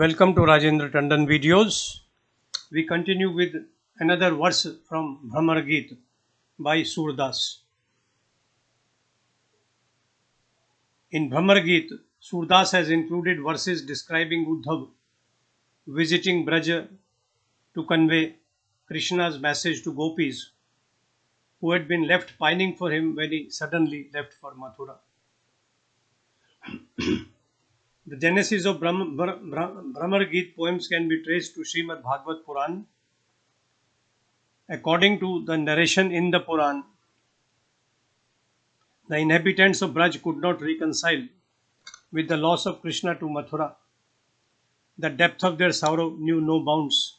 Welcome to Rajendra Tandon videos. We continue with another verse from Bhramar Geet by Surdas. In Bhramar Geet, Surdas has included verses describing Uddhav visiting Braja to convey Krishna's message to gopis who had been left pining for him when he suddenly left for Mathura. The genesis of Bhramar Geet poems can be traced to Srimad Bhagavad Puran. According to the narration in the Puran, the inhabitants of Braj could not reconcile with the loss of Krishna to Mathura. The depth of their sorrow knew no bounds.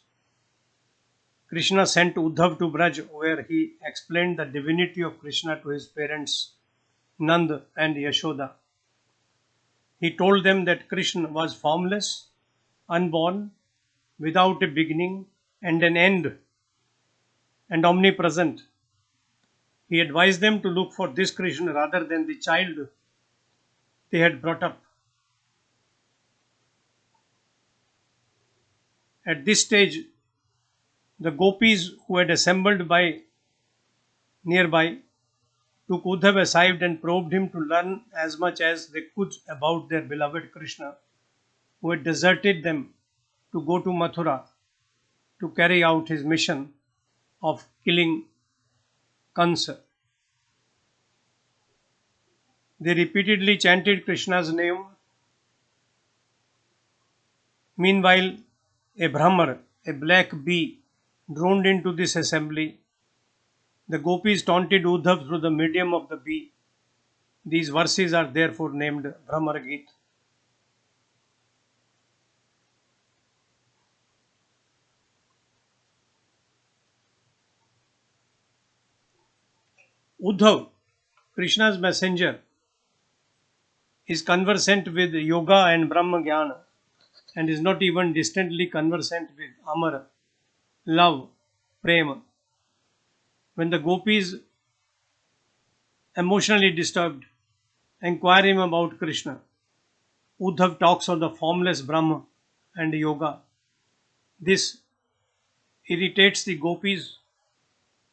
Krishna sent Uddhav to Braj, where he explained the divinity of Krishna to his parents, Nand and Yashoda. He told them that Krishna was formless, unborn, without a beginning and an end, and omnipresent. He advised them to look for this Krishna rather than the child they had brought up. At this stage, the gopis who had assembled nearby took Uddhav aside and probed him to learn as much as they could about their beloved Krishna, who had deserted them to go to Mathura to carry out his mission of killing Kansa. They repeatedly chanted Krishna's name. Meanwhile, a Brahmar, a black bee, droned into this assembly. The gopis taunted Uddhav through the medium of the bee. These verses are therefore named Bhramar Geet. Uddhav, Krishna's messenger, is conversant with yoga and Brahma Jnana and is not even distantly conversant with Amar, love, prema. When the gopis, emotionally disturbed, inquire him about Krishna, Uddhav talks of the formless Brahma and yoga. This irritates the gopis,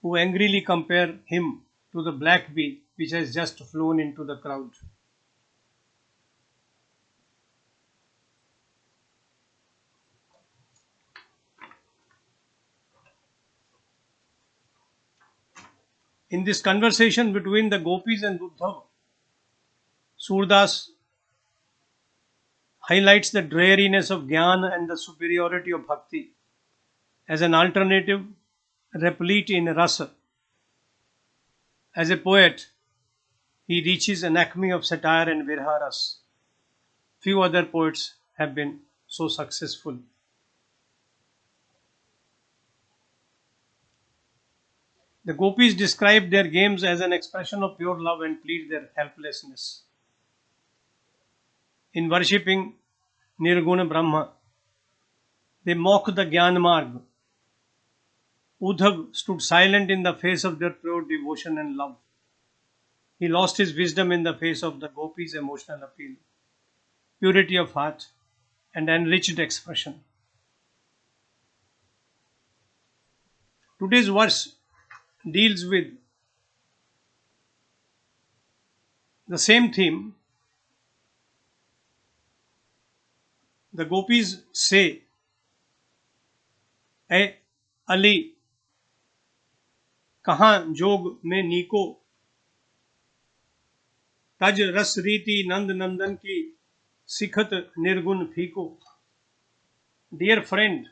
who angrily compare him to the black bee which has just flown into the crowd. In this conversation between the gopis and Uddhav, Surdas highlights the dreariness of Jnana and the superiority of Bhakti as an alternative replete in rasa. As a poet, he reaches an acme of satire and virha. Few other poets have been so successful. The gopis describe their games as an expression of pure love and plead their helplessness. In worshipping Nirguna Brahma, they mock the Jnana Marg. Uddhav stood silent in the face of their pure devotion and love. He lost his wisdom in the face of the gopis' emotional appeal, purity of heart, and enriched expression. Today's verse deals with the same theme. The gopis say, "ए अली कहाँ जोग में नीको, तज रस रीति नंद नंदन की सिखत निर्गुण फीको." Dear friend,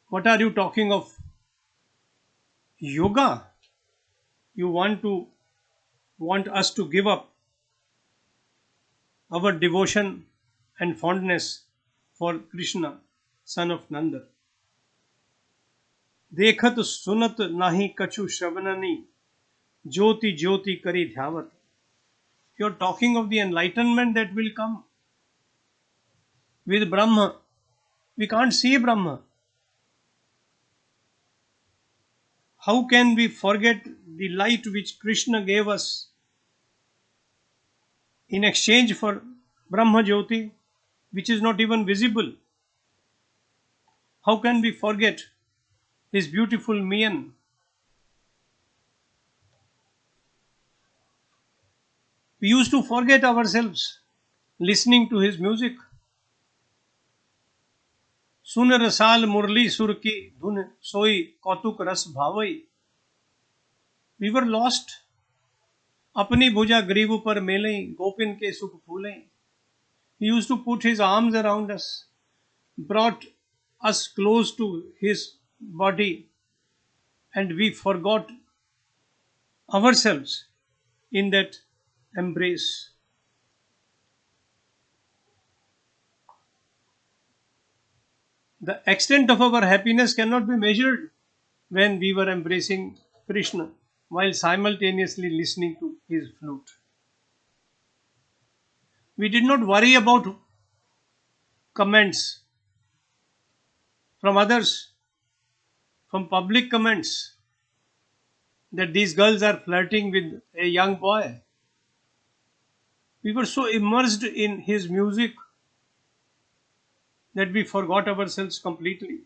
what are you talking of? Yoga? You want us to give up our devotion and fondness for Krishna, son of Nanda. देखत सुनत नाही कछु श्रवणनी, ज्योति ज्योति करी Dhyavat. You are talking of the enlightenment that will come with Brahma. We can't see Brahma. How can we forget the light which Krishna gave us in exchange for Brahma Jyoti? which is not even visible. How can we forget his beautiful mien? We used to forget ourselves listening to his music. सुन रसाल मुरली सुर की धुन सोई कौतुक रस भावई. We were lost. अपनी भुजा grieve पर मेलई गोपिन के सुख फूलई. He used to put his arms around us, brought us close to his body, and we forgot ourselves in that embrace. The extent of our happiness cannot be measured when we were embracing Krishna while simultaneously listening to his flute. We did not worry about comments from others, from public comments, that these girls are flirting with a young boy. We were so immersed in his music that we forgot ourselves completely.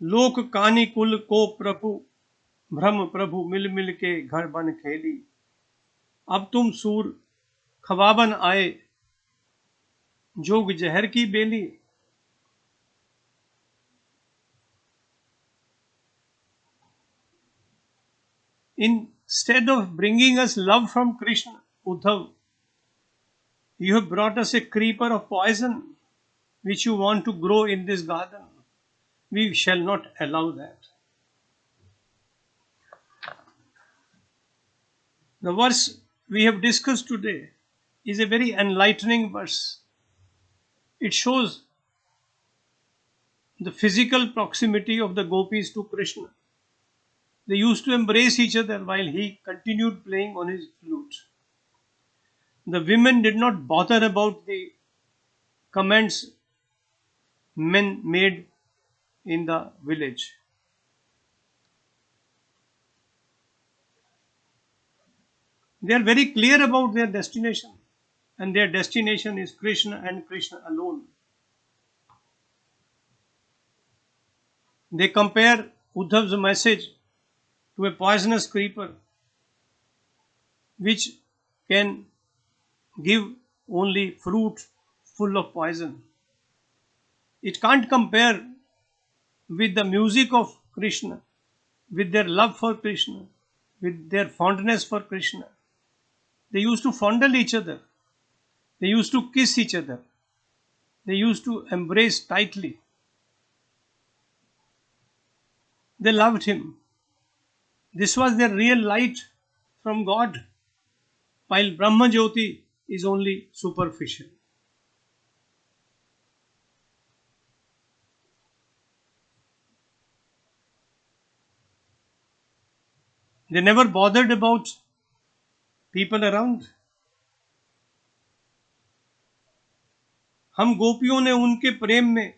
लोक कानी कुल को प्रभु भ्रम प्रभु मिल मिल के घर बन खेली. अब तुम सूर खवाबन आए जोग जहर की बेली. Instead of bringing us love from Krishna, Uddhav, you have brought us a creeper of poison which you want to grow in this garden. We shall not allow that. The verse we have discussed today is a very enlightening verse. It shows the physical proximity of the gopis to Krishna. They used to embrace each other while he continued playing on his flute. The women did not bother about the comments men made in the village. They are very clear about their destination, and their destination is Krishna and Krishna alone. They compare Uddhav's message to a poisonous creeper which can give only fruit full of poison. It can't compare with the music of Krishna, with their love for Krishna, with their fondness for Krishna. They used to fondle each other. They used to kiss each other. They used to embrace tightly. They loved him. This was their real light from God, while Brahma Jyoti is only superficial. They never bothered about people around. हम गोपियों ने उनके प्रेम में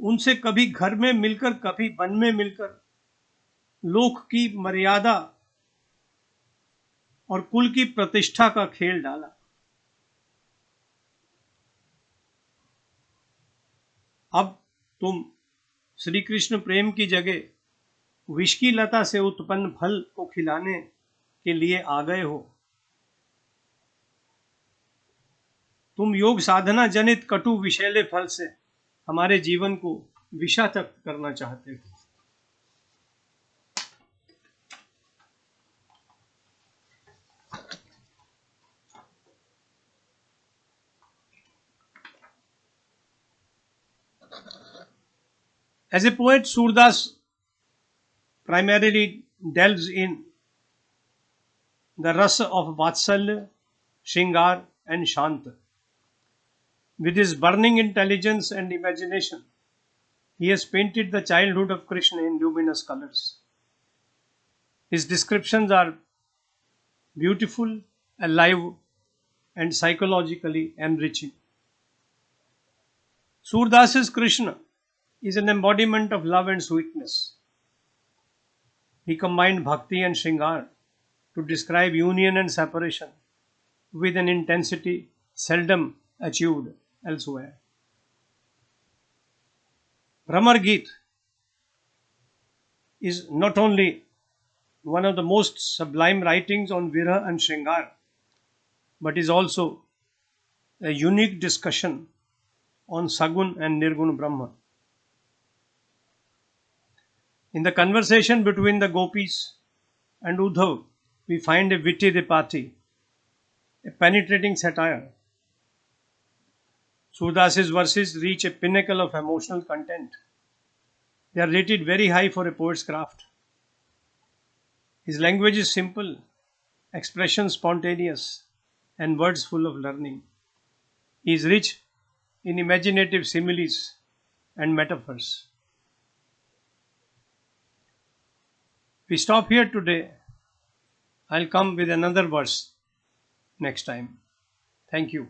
उनसे कभी घर में मिलकर कभी वन में मिलकर लोक की मर्यादा और कुल की प्रतिष्ठा का खेल डाला. अब तुम श्री कृष्ण प्रेम की जगह विष की लता से उत्पन्न फल को खिलाने के लिए आ गए हो. तुम योग साधना जनित कटु विषैले फल से हमारे जीवन को विषाक्त करना चाहते हो. As a poet, Surdas primarily delves in the rasa of Vatsalya, Shringar and Shanta. With his burning intelligence and imagination, he has painted the childhood of Krishna in luminous colors. His descriptions are beautiful, alive, and psychologically enriching. Surdas's Krishna is an embodiment of love and sweetness. He combined bhakti and shringar to describe union and separation with an intensity seldom achieved elsewhere. Bhramar Geet is not only one of the most sublime writings on Virah and Shringar, but is also a unique discussion on Sagun and Nirgun Brahma. In the conversation between the gopis and Uddhav, we find a witty repartee, a penetrating satire. Surdas's verses reach a pinnacle of emotional content. They are rated very high for a poet's craft. His language is simple, expression spontaneous, and words full of learning. He is rich in imaginative similes and metaphors. We stop here today. I'll come with another verse next time. Thank you.